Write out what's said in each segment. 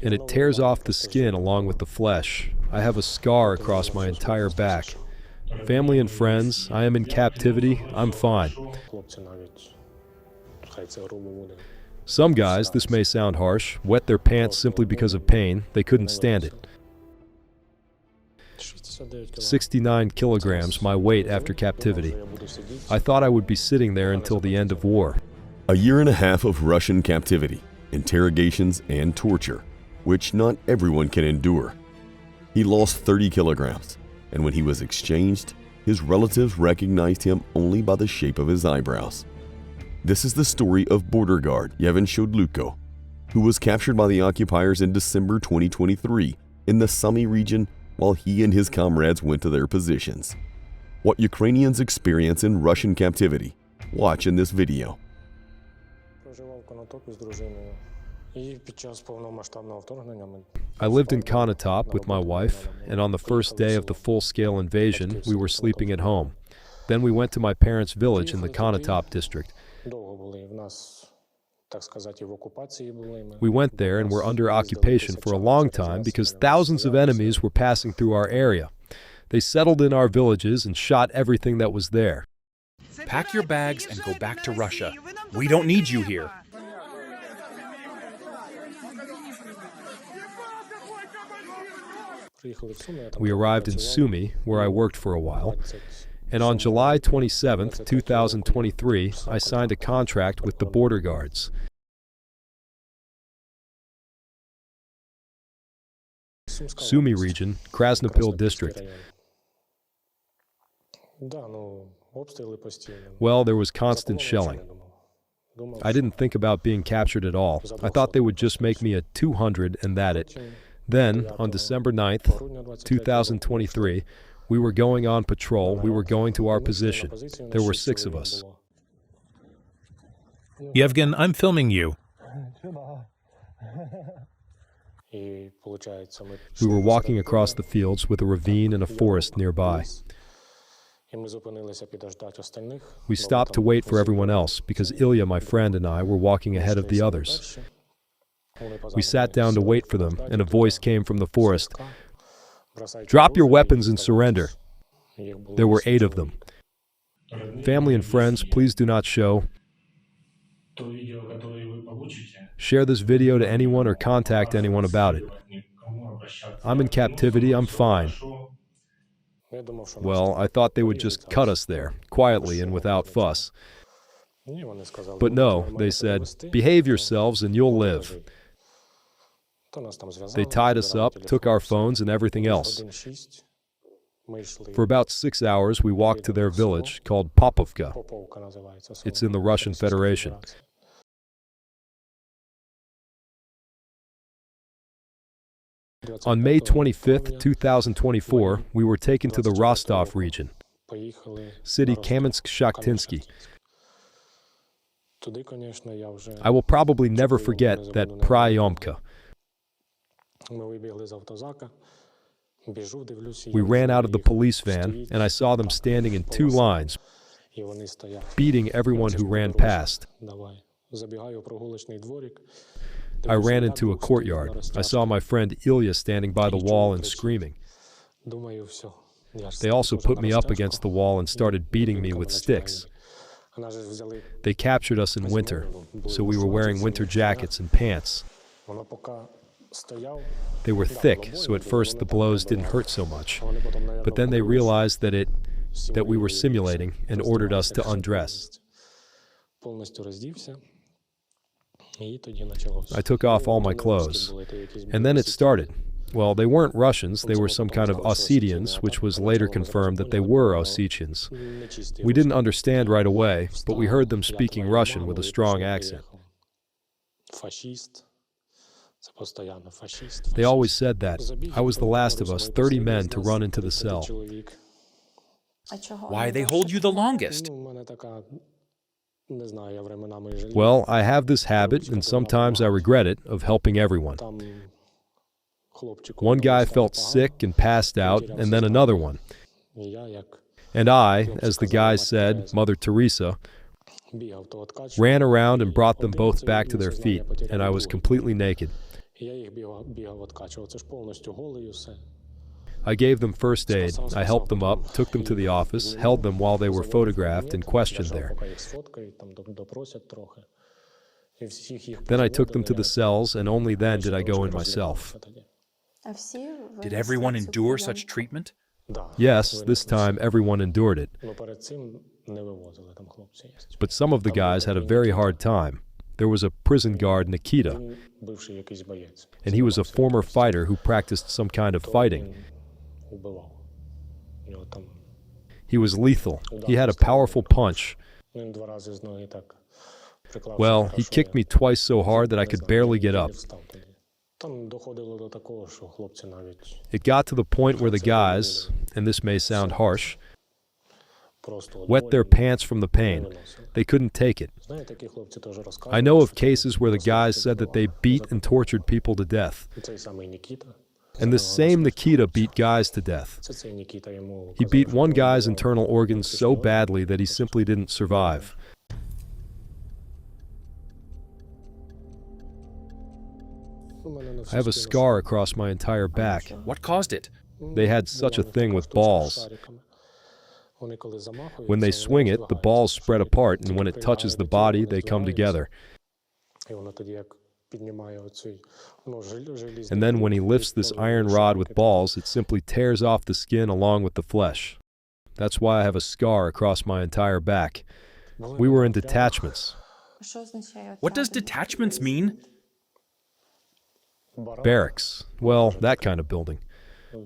and it tears off the skin along with the flesh. I have a scar across my entire back. Family and friends, I am in captivity, I'm fine. Some guys, this may sound harsh, wet their pants simply because of pain. They couldn't stand it. 69 kilograms, my weight after captivity. I thought I would be sitting there until the end of war. A year and a half of Russian captivity, interrogations, and torture, which not everyone can endure. He lost 30 kilograms, and when he was exchanged, his relatives recognized him only by the shape of his eyebrows. This is the story of border guard Yevhen Sholudko, who was captured by the occupiers in December 2023 in the Sumy region while he and his comrades went to their positions. What Ukrainians experience in Russian captivity, watch in this video. I lived in Konotop with my wife, and on the first day of the full-scale invasion, we were sleeping at home. Then we went to my parents' village in the Konotop district. We went there and were under occupation for a long time because thousands of enemies were passing through our area. They settled in our villages and shot everything that was there. Pack your bags and go back to Russia. We don't need you here. We arrived in Sumy, where I worked for a while, and on July 27, 2023, I signed a contract with the border guards. Sumy region, Krasnopil district. Well, there was constant shelling. I didn't think about being captured at all. I thought they would just make me a 200 and that it. Then, on December 9th, 2023, we were going on patrol. We were going to our position. There were 6 of us. Yevgen, I'm filming you. We were walking across the fields with a ravine and a forest nearby. We stopped to wait for everyone else because Ilya, my friend, and I were walking ahead of the others. We sat down to wait for them, and a voice came from the forest. "Drop your weapons and surrender." There were 8 of them. Family and friends, please do not show. Share this video to anyone or contact anyone about it. I'm in captivity, I'm fine. Well, I thought they would just cut us there, quietly and without fuss. But no, they said, behave yourselves and you'll live. They tied us up, took our phones and everything else. For about 6 hours, we walked to their village called Popovka. It's in the Russian Federation. On May 25, 2024, we were taken to the Rostov region, city Kamensk-Shakhtinsky. I will probably never forget that Pryomka. We ran out of the police van, and I saw them standing in 2 lines, beating everyone who ran past. I ran into a courtyard. I saw my friend Ilya standing by the wall and screaming. They also put me up against the wall and started beating me with sticks. They captured us in winter, so we were wearing winter jackets and pants. They were thick, so at first the blows didn't hurt so much. But then they realized that we were simulating and ordered us to undress. I took off all my clothes, and then it started. Well, they weren't Russians, they were some kind of Ossetians, which was later confirmed that they were Ossetians. We didn't understand right away, but we heard them speaking Russian with a strong accent. They always said that. I was the last of us, 30 men, to run into the cell. Why they hold you the longest? Well, I have this habit, and sometimes I regret it, of helping everyone. One guy felt sick and passed out, and then another one. And I, as the guy said, Mother Teresa, ran around and brought them both back to their feet, and I was completely naked. I gave them first aid, I helped them up, took them to the office, held them while they were photographed and questioned there. Then I took them to the cells, and only then did I go in myself. Did everyone endure such treatment? Yes, this time everyone endured it. But some of the guys had a very hard time. There was a prison guard, Nikita, and he was a former fighter who practiced some kind of fighting. He was lethal. He had a powerful punch. Well, he kicked me twice so hard that I could barely get up. It got to the point where the guys, and this may sound harsh, wet their pants from the pain. They couldn't take it. I know of cases where the guys said that they beat and tortured people to death. And this same Nikita beat guys to death. He beat one guy's internal organs so badly that he simply didn't survive. I have a scar across my entire back. What caused it? They had such a thing with balls. When they swing it, the balls spread apart, and when it touches the body, they come together. And then when he lifts this iron rod with balls, it simply tears off the skin along with the flesh. That's why I have a scar across my entire back. We were in detachments. What does detachments mean? Barracks. Well, that kind of building. We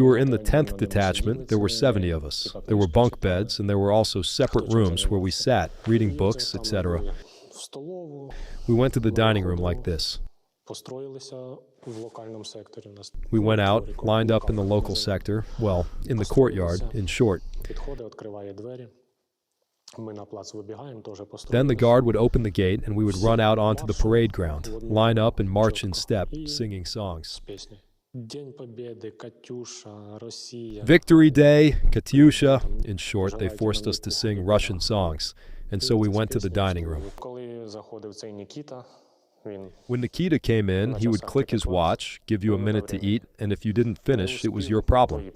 were in the 10th detachment. There were 70 of us. There were bunk beds, and there were also separate rooms where we sat, reading books, etc. We went to the dining room like this. We went out, lined up in the local sector, well, in the courtyard, in short. Then the guard would open the gate, and we would run out onto the parade ground, line up and march in step, singing songs. Victory Day, Katyusha. In short, they forced us to sing Russian songs, and so we went to the dining room. When Nikita came in, he would click his watch, give you a minute to eat, and if you didn't finish, it was your problem.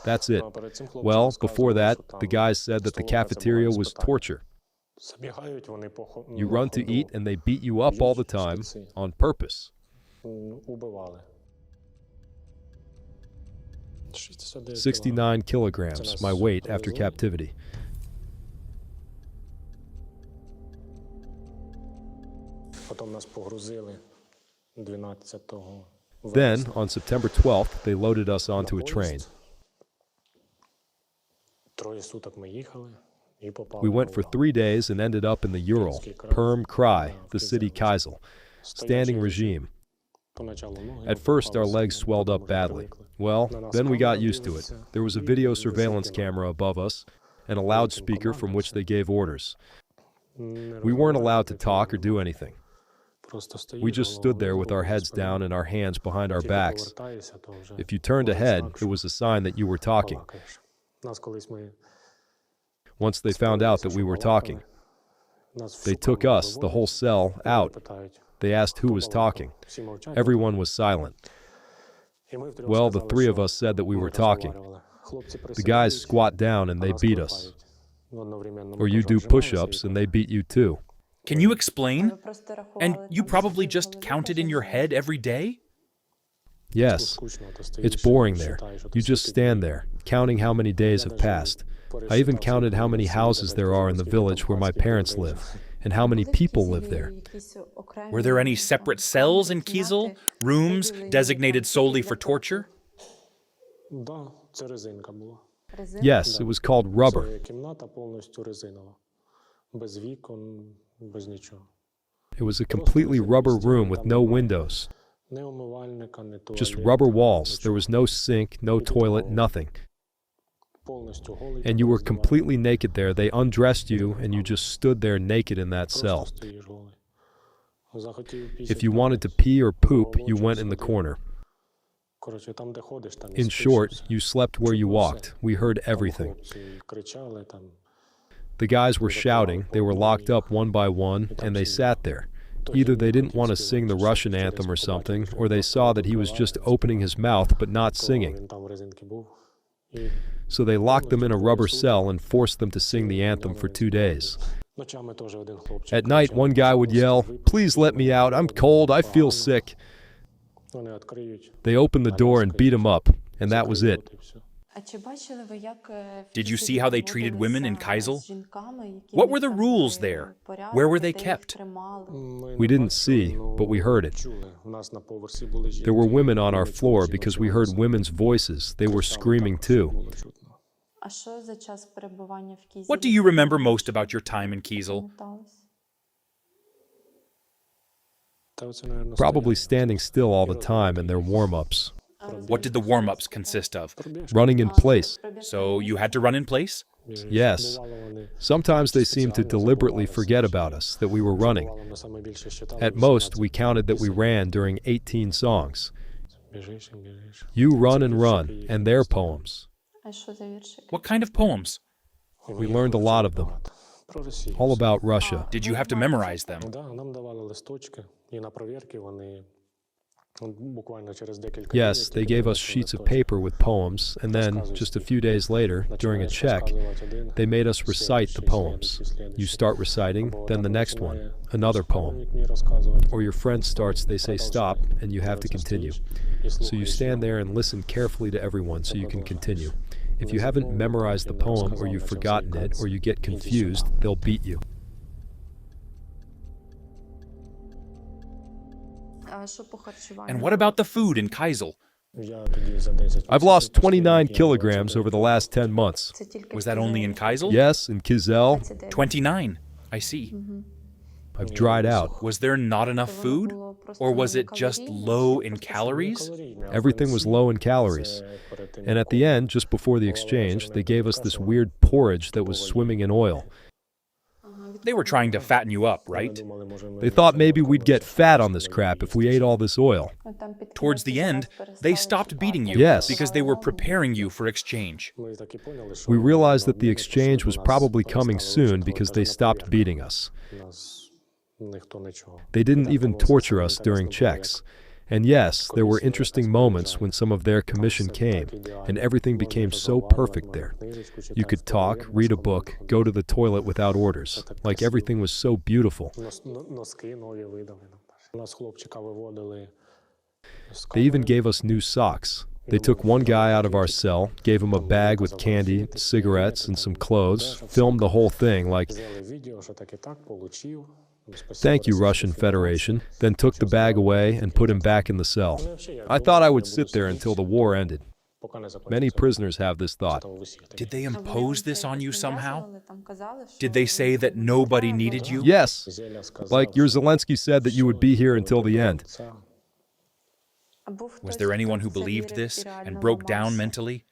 That's it. Well, before that, the guys said that the cafeteria was torture. You run to eat, and they beat you up all the time, on purpose. 69 kilograms, my weight after captivity. Then, on September 12th, they loaded us onto a train. We went for 3 days and ended up in the Ural, Perm Krai, the city Kizel, standing regime. At first, our legs swelled up badly. Well, then we got used to it. There was a video surveillance camera above us and a loudspeaker from which they gave orders. We weren't allowed to talk or do anything. We just stood there with our heads down and our hands behind our backs. If you turned ahead, it was a sign that you were talking. Once they found out that we were talking, they took us, the whole cell, out. They asked who was talking. Everyone was silent. Well, the 3 of us said that we were talking. The guys squat down and they beat us. Or you do push-ups and they beat you too. Can you explain? And you probably just counted in your head every day? Yes. It's boring there. You just stand there, counting how many days have passed. I even counted how many houses there are in the village where my parents live, and how many people live there. Were there any separate cells in Kizel? Rooms designated solely for torture? Yes, it was called rubber. It was a completely rubber room with no windows. Just rubber walls. There was no sink, no toilet, nothing. And you were completely naked there. They undressed you, and you just stood there naked in that cell. If you wanted to pee or poop, you went in the corner. In short, you slept where you walked. We heard everything. The guys were shouting, they were locked up one by one, and they sat there. Either they didn't want to sing the Russian anthem or something, or they saw that he was just opening his mouth but not singing. So they locked them in a rubber cell and forced them to sing the anthem for 2 days. At night, one guy would yell, "Please let me out, I'm cold, I feel sick." They opened the door and beat him up, and that was it. Did you see how they treated women in Kizel? What were the rules there? Where were they kept? We didn't see, but we heard it. There were women on our floor because we heard women's voices. They were screaming too. What do you remember most about your time in Kizel? Probably standing still all the time in their warm-ups. What did the warm-ups consist of? Running in place. So you had to run in place? Yes. Sometimes they seemed to deliberately forget about us, that we were running. At most, we counted that we ran during 18 songs. You Run and Run, and their poems. What kind of poems? We learned a lot of them. All about Russia. Did you have to memorize them? Yes, they gave us sheets of paper with poems, and then, just a few days later, during a check, they made us recite the poems. You start reciting, then the next one, another poem. Or your friend starts, they say stop, and you have to continue. So you stand there and listen carefully to everyone so you can continue. If you haven't memorized the poem, or you've forgotten it, or you get confused, they'll beat you. And what about the food in Kizel? I've lost 29 kilograms over the last 10 months. Was that only in Kizel? Yes, in Kizel. 29. I see. I've dried out. Was there not enough food? Or was it just low in calories? Everything was low in calories. And at the end, just before the exchange, they gave us this weird porridge that was swimming in oil. They were trying to fatten you up, right? They thought maybe we'd get fat on this crap if we ate all this oil. Towards the end, they stopped beating you Yes. because they were preparing you for exchange. We realized that the exchange was probably coming soon because they stopped beating us. They didn't even torture us during checks. And yes, there were interesting moments when some of their commission came, and everything became so perfect there. You could talk, read a book, go to the toilet without orders, like everything was so beautiful. They even gave us new socks. They took one guy out of our cell, gave him a bag with candy, cigarettes, and some clothes, filmed the whole thing like, "Thank you, Russian Federation," then took the bag away and put him back in the cell. I thought I would sit there until the war ended. Many prisoners have this thought. Did they impose this on you somehow? Did they say that nobody needed you? Yes, like your Zelensky said that you would be here until the end. Was there anyone who believed this and broke down mentally?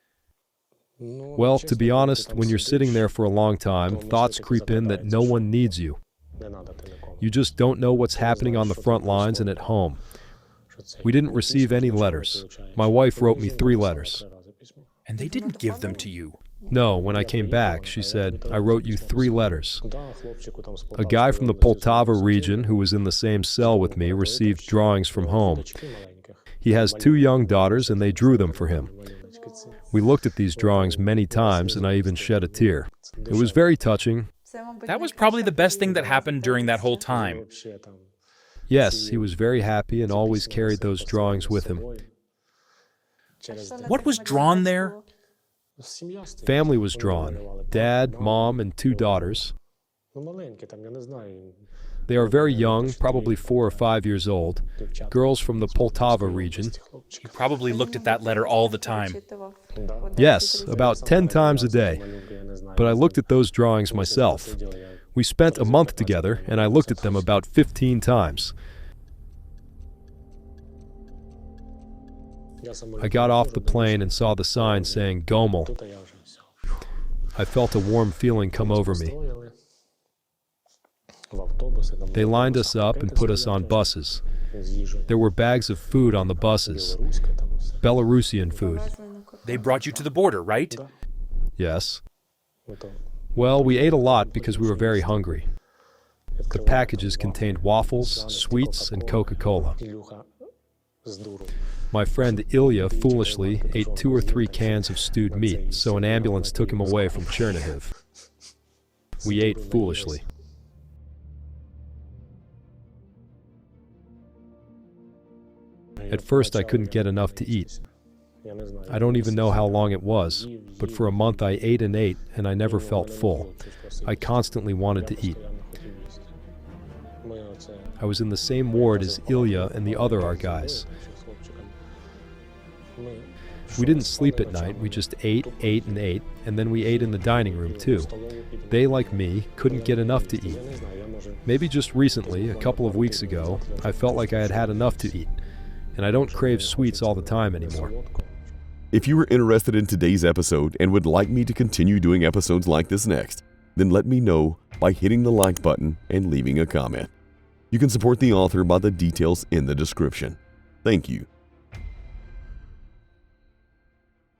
Well, to be honest, when you're sitting there for a long time, thoughts creep in that no one needs you. You just don't know what's happening on the front lines and at home. We didn't receive any letters. My wife wrote me 3 letters. And they didn't give them to you? No, when I came back, she said, "I wrote you 3 letters. A guy from the Poltava region who was in the same cell with me received drawings from home. He has 2 young daughters and they drew them for him. We looked at these drawings many times and I even shed a tear. It was very touching. That was probably the best thing that happened during that whole time. Yes, he was very happy and always carried those drawings with him. What was drawn there? Family was drawn. Dad, mom, and 2 daughters. They are very young, probably 4 or 5 years old, girls from the Poltava region. You probably looked at that letter all the time. Yes, about 10 times a day. But I looked at those drawings myself. We spent a month together, and I looked at them about 15 times. I got off the plane and saw the sign saying Gomel. I felt a warm feeling come over me. They lined us up and put us on buses. There were bags of food on the buses, Belarusian food. They brought you to the border, right? Yes. Well, we ate a lot because we were very hungry. The packages contained waffles, sweets, and Coca-Cola. My friend Ilya foolishly ate 2 or 3 cans of stewed meat, so an ambulance took him away from Chernihiv. We ate foolishly. At first, I couldn't get enough to eat. I don't even know how long it was, but for a month I ate and ate, and I never felt full. I constantly wanted to eat. I was in the same ward as Ilya and the other our guys. We didn't sleep at night, we just ate, and ate, and then we ate in the dining room too. They, like me, couldn't get enough to eat. Maybe just recently, a couple of weeks ago, I felt like I had had enough to eat, and I don't crave sweets all the time anymore. If you were interested in today's episode and would like me to continue doing episodes like this next, then let me know by hitting the like button and leaving a comment. You can support the author by the details in the description. Thank you.